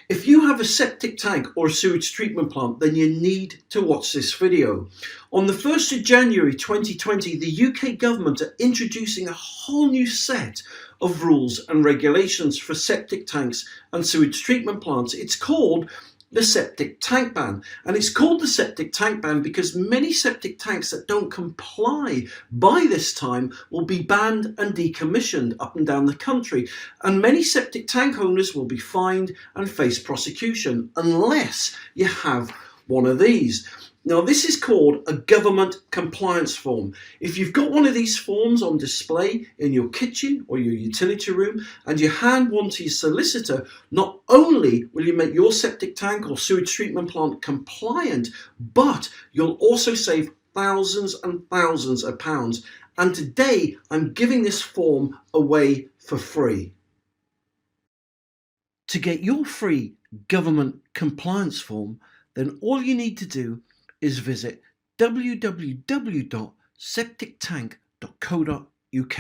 If you have a septic tank or a sewage treatment plant, then you need to watch this video. On the 1st of January 2020, the UK government are introducing a whole new set of rules and regulations for septic tanks and sewage treatment plants. It's called the septic tank ban, and it's called the septic tank ban because many septic tanks that don't comply by this time will be banned and decommissioned up and down the country, and many septic tank owners will be fined and face prosecution unless you have one of these. Now, this is called a government compliance form. If you've got one of these forms on display in your kitchen or your utility room and you hand one to your solicitor, not only will you make your septic tank or sewage treatment plant compliant, but you'll also save thousands and thousands of pounds. And today I'm giving this form away for free. To get your free government compliance form, then all you need to do is visit www.septictank.co.uk.